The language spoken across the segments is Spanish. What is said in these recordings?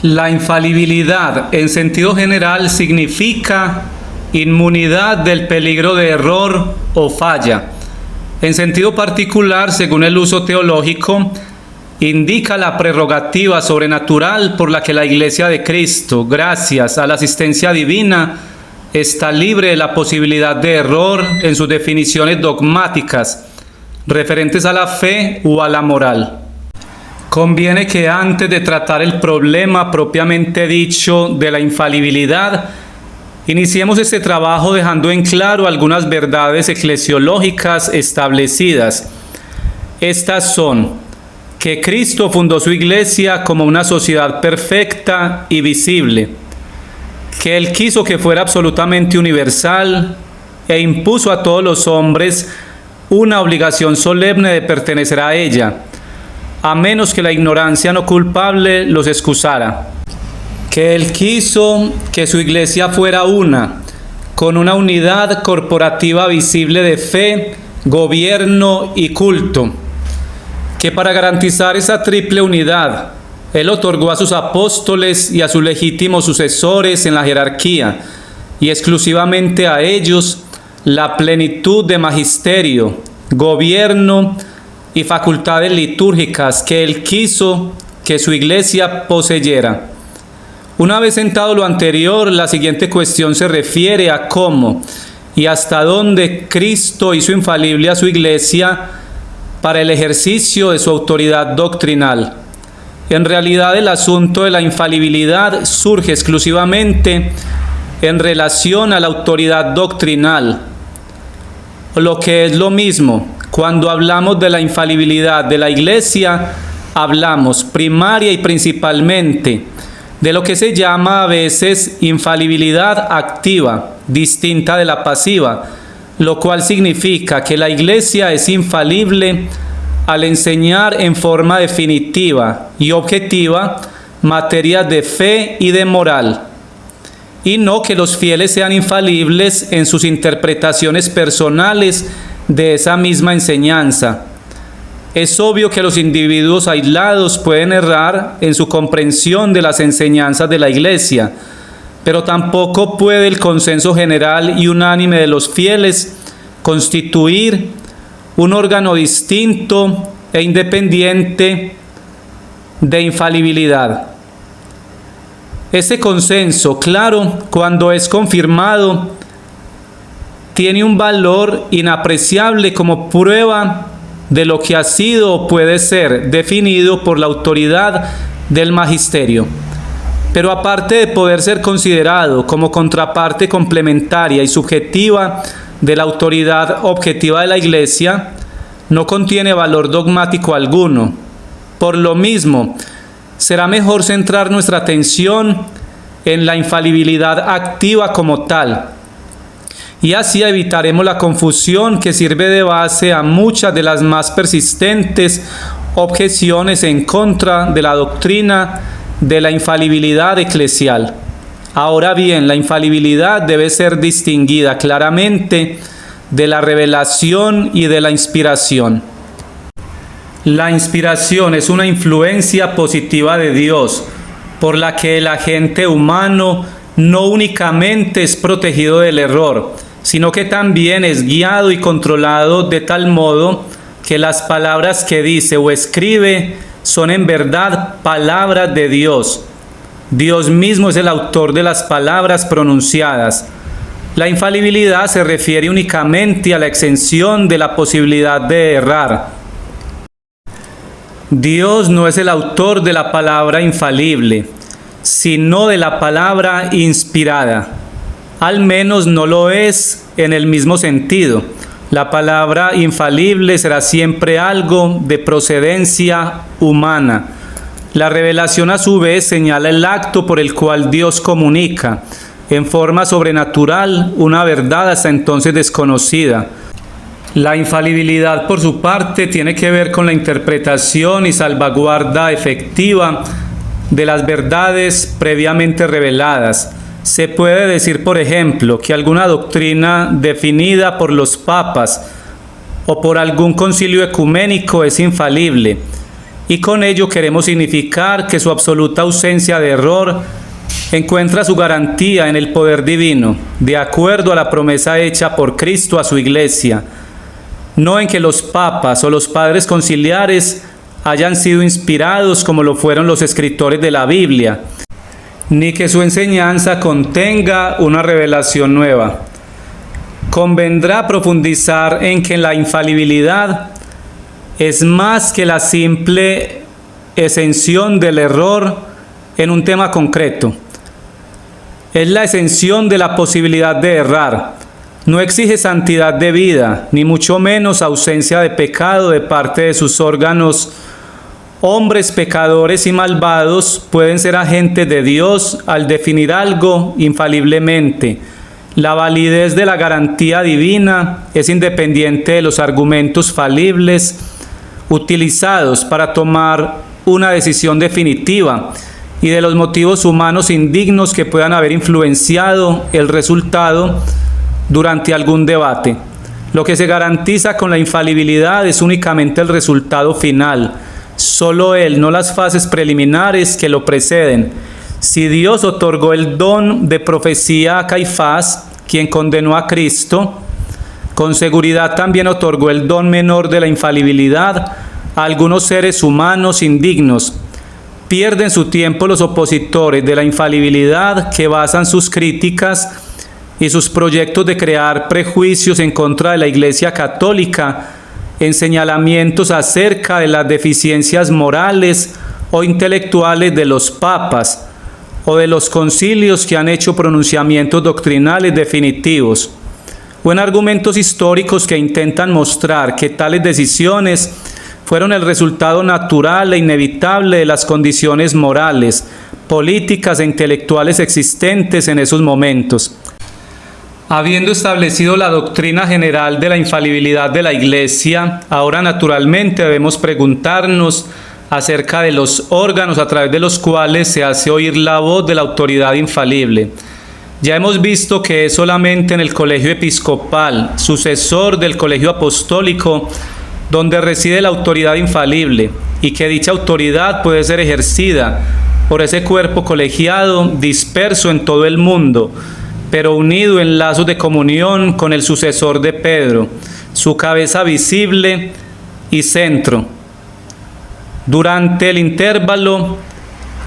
La infalibilidad en sentido general significa inmunidad del peligro de error o falla. En sentido particular, según el uso teológico, indica la prerrogativa sobrenatural por la que la Iglesia de Cristo, gracias a la asistencia divina, está libre de la posibilidad de error en sus definiciones dogmáticas referentes a la fe o a la moral. Conviene que antes de tratar el problema propiamente dicho de la infalibilidad, iniciemos este trabajo dejando en claro algunas verdades eclesiológicas establecidas. Estas son que Cristo fundó su iglesia como una sociedad perfecta y visible, que Él quiso que fuera absolutamente universal e impuso a todos los hombres una obligación solemne de pertenecer a ella, a menos que la ignorancia no culpable los excusara. Que Él quiso que su iglesia fuera una, con una unidad corporativa visible de fe, gobierno y culto. Que para garantizar esa triple unidad, Él otorgó a sus apóstoles y a sus legítimos sucesores en la jerarquía, y exclusivamente a ellos, la plenitud de magisterio, gobierno y facultades litúrgicas que Él quiso que su iglesia poseyera. Una vez sentado lo anterior, la siguiente cuestión se refiere a cómo y hasta dónde Cristo hizo infalible a su iglesia para el ejercicio de su autoridad doctrinal. En realidad, el asunto de la infalibilidad surge exclusivamente en relación a la autoridad doctrinal, lo que es lo mismo. Cuando hablamos de la infalibilidad de la iglesia, hablamos primaria y principalmente de lo que se llama a veces infalibilidad activa, distinta de la pasiva, lo cual significa que la iglesia es infalible al enseñar en forma definitiva y objetiva materias de fe y de moral, y no que los fieles sean infalibles en sus interpretaciones personales de esa misma enseñanza. Es obvio que los individuos aislados pueden errar en su comprensión de las enseñanzas de la Iglesia, pero tampoco puede el consenso general y unánime de los fieles constituir un órgano distinto e independiente de infalibilidad. Este consenso, claro, cuando es confirmado, tiene un valor inapreciable como prueba de lo que ha sido o puede ser definido por la autoridad del magisterio. Pero aparte de poder ser considerado como contraparte complementaria y subjetiva de la autoridad objetiva de la Iglesia, no contiene valor dogmático alguno. Por lo mismo, será mejor centrar nuestra atención en la infalibilidad activa como tal, y así evitaremos la confusión que sirve de base a muchas de las más persistentes objeciones en contra de la doctrina de la infalibilidad eclesial. Ahora bien, la infalibilidad debe ser distinguida claramente de la revelación y de la inspiración. La inspiración es una influencia positiva de Dios, por la que el agente humano no únicamente es protegido del error, sino que también es guiado y controlado de tal modo que las palabras que dice o escribe son en verdad palabras de Dios. Dios mismo es el autor de las palabras pronunciadas. La infalibilidad se refiere únicamente a la exención de la posibilidad de errar. Dios no es el autor de la palabra infalible, sino de la palabra inspirada. Al menos no lo es en el mismo sentido. La palabra infalible será siempre algo de procedencia humana. La revelación a su vez señala el acto por el cual Dios comunica, en forma sobrenatural, una verdad hasta entonces desconocida. La infalibilidad, por su parte, tiene que ver con la interpretación y salvaguarda efectiva de las verdades previamente reveladas. Se puede decir, por ejemplo, que alguna doctrina definida por los papas o por algún concilio ecuménico es infalible, y con ello queremos significar que su absoluta ausencia de error encuentra su garantía en el poder divino, de acuerdo a la promesa hecha por Cristo a su Iglesia, no en que los papas o los padres conciliares hayan sido inspirados como lo fueron los escritores de la Biblia, ni que su enseñanza contenga una revelación nueva. Convendrá profundizar en que la infalibilidad es más que la simple exención del error en un tema concreto. Es la exención de la posibilidad de errar. No exige santidad de vida, ni mucho menos ausencia de pecado de parte de sus órganos. Hombres pecadores y malvados pueden ser agentes de Dios al definir algo infaliblemente. La validez de la garantía divina es independiente de los argumentos falibles utilizados para tomar una decisión definitiva y de los motivos humanos indignos que puedan haber influenciado el resultado durante algún debate. Lo que se garantiza con la infalibilidad es únicamente el resultado final, solo él, no las fases preliminares que lo preceden. Si Dios otorgó el don de profecía a Caifás, quien condenó a Cristo, con seguridad también otorgó el don menor de la infalibilidad a algunos seres humanos indignos. Pierden su tiempo los opositores de la infalibilidad que basan sus críticas y sus proyectos de crear prejuicios en contra de la Iglesia Católica en señalamientos acerca de las deficiencias morales o intelectuales de los papas o de los concilios que han hecho pronunciamientos doctrinales definitivos, o en argumentos históricos que intentan mostrar que tales decisiones fueron el resultado natural e inevitable de las condiciones morales, políticas e intelectuales existentes en esos momentos. Habiendo establecido la doctrina general de la infalibilidad de la Iglesia, ahora naturalmente debemos preguntarnos acerca de los órganos a través de los cuales se hace oír la voz de la autoridad infalible. Ya hemos visto que es solamente en el colegio episcopal, sucesor del colegio apostólico, donde reside la autoridad infalible, y que dicha autoridad puede ser ejercida por ese cuerpo colegiado disperso en todo el mundo, pero unido en lazos de comunión con el sucesor de Pedro, su cabeza visible y centro. Durante el intervalo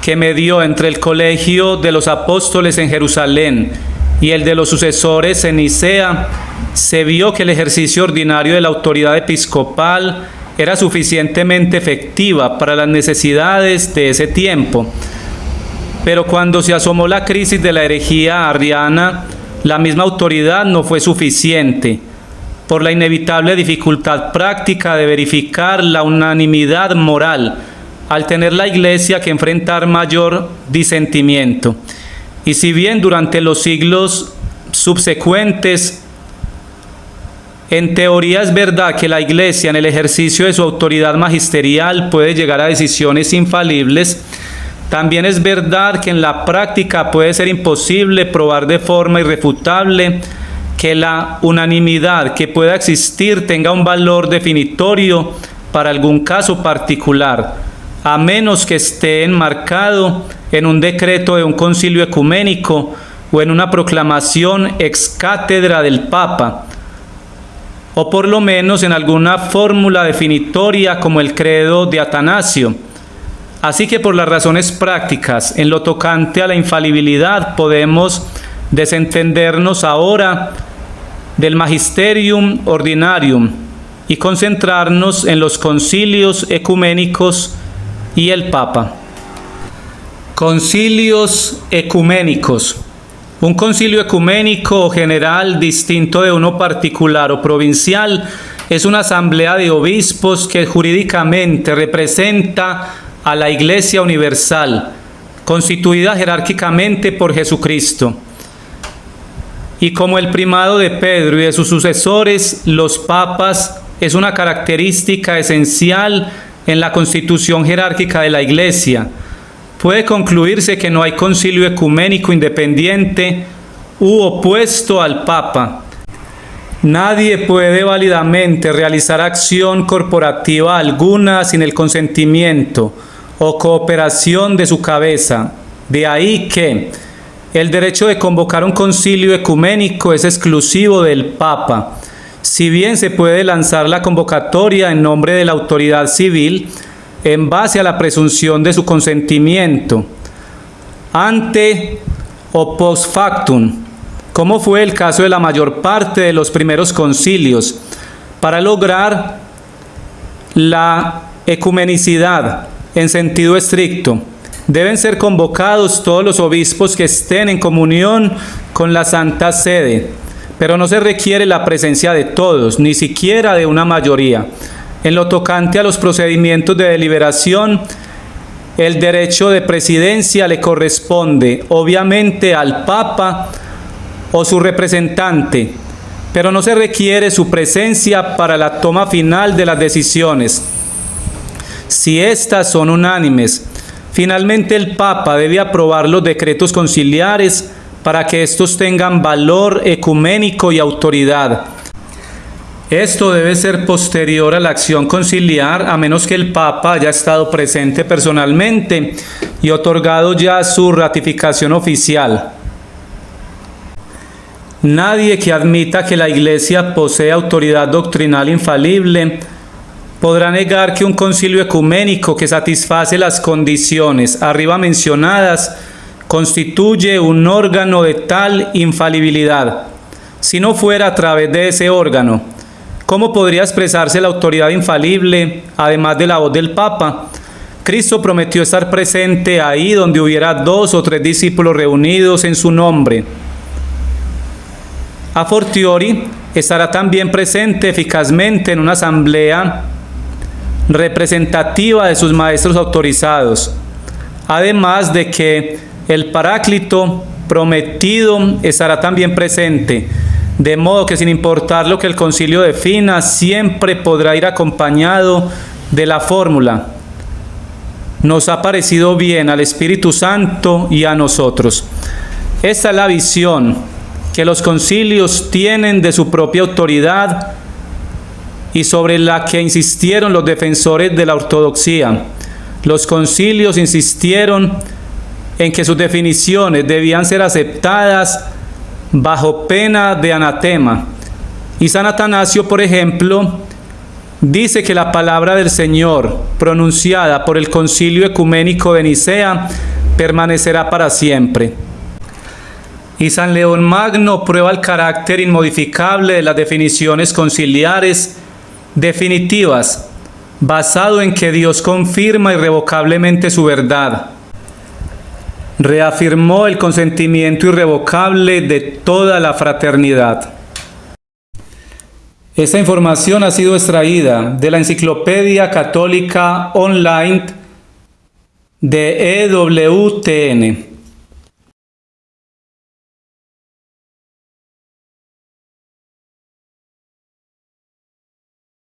que medió entre el colegio de los apóstoles en Jerusalén y el de los sucesores en Nicea, se vio que el ejercicio ordinario de la autoridad episcopal era suficientemente efectiva para las necesidades de ese tiempo. Pero cuando se asomó la crisis de la herejía arriana, la misma autoridad no fue suficiente, por la inevitable dificultad práctica de verificar la unanimidad moral, al tener la Iglesia que enfrentar mayor disentimiento. Y si bien durante los siglos subsecuentes, en teoría es verdad que la Iglesia en el ejercicio de su autoridad magisterial puede llegar a decisiones infalibles, también es verdad que en la práctica puede ser imposible probar de forma irrefutable que la unanimidad que pueda existir tenga un valor definitorio para algún caso particular, a menos que esté enmarcado en un decreto de un concilio ecuménico o en una proclamación ex cátedra del Papa, o por lo menos en alguna fórmula definitoria como el credo de Atanasio. Así que por las razones prácticas, en lo tocante a la infalibilidad, podemos desentendernos ahora del magisterium ordinarium y concentrarnos en los concilios ecuménicos y el Papa. Concilios ecuménicos. Un concilio ecuménico o general, distinto de uno particular o provincial, es una asamblea de obispos que jurídicamente representa a la Iglesia universal, constituida jerárquicamente por Jesucristo. Y como el primado de Pedro y de sus sucesores, los papas, es una característica esencial en la constitución jerárquica de la Iglesia. Puede concluirse que no hay concilio ecuménico independiente u opuesto al Papa, Nadie puede válidamente realizar acción corporativa alguna sin el consentimiento o cooperación de su cabeza. De ahí que el derecho de convocar un concilio ecuménico es exclusivo del Papa. Si bien se puede lanzar la convocatoria en nombre de la autoridad civil, en base a la presunción de su consentimiento, ante o post factum, como fue el caso de la mayor parte de los primeros concilios, para lograr la ecumenicidad en sentido estricto. Deben ser convocados todos los obispos que estén en comunión con la Santa Sede, pero no se requiere la presencia de todos, ni siquiera de una mayoría. En lo tocante a los procedimientos de deliberación, el derecho de presidencia le corresponde obviamente al Papa o su representante, pero no se requiere su presencia para la toma final de las decisiones. Si éstas son unánimes, finalmente el Papa debe aprobar los decretos conciliares para que estos tengan valor ecuménico y autoridad. Esto debe ser posterior a la acción conciliar, a menos que el Papa haya estado presente personalmente y otorgado ya su ratificación oficial. Nadie que admita que la Iglesia posee autoridad doctrinal infalible podrá negar que un concilio ecuménico que satisface las condiciones arriba mencionadas constituye un órgano de tal infalibilidad. Si no fuera a través de ese órgano, ¿cómo podría expresarse la autoridad infalible, además de la voz del Papa? Cristo prometió estar presente ahí donde hubiera 2 o 3 discípulos reunidos en su nombre. A fortiori, estará también presente eficazmente en una asamblea representativa de sus maestros autorizados, además de que el Paráclito prometido estará también presente, de modo que sin importar lo que el concilio defina, siempre podrá ir acompañado de la fórmula: nos ha parecido bien al Espíritu Santo y a nosotros. Esta es la visión que los concilios tienen de su propia autoridad y sobre la que insistieron los defensores de la ortodoxia. Los concilios insistieron en que sus definiciones debían ser aceptadas bajo pena de anatema. Y San Atanasio, por ejemplo, dice que la palabra del Señor, pronunciada por el Concilio Ecuménico de Nicea, permanecerá para siempre. Y San León Magno prueba el carácter inmodificable de las definiciones conciliares definitivas, basado en que Dios confirma irrevocablemente su verdad. Reafirmó el consentimiento irrevocable de toda la fraternidad. Esta información ha sido extraída de la Enciclopedia Católica Online de EWTN.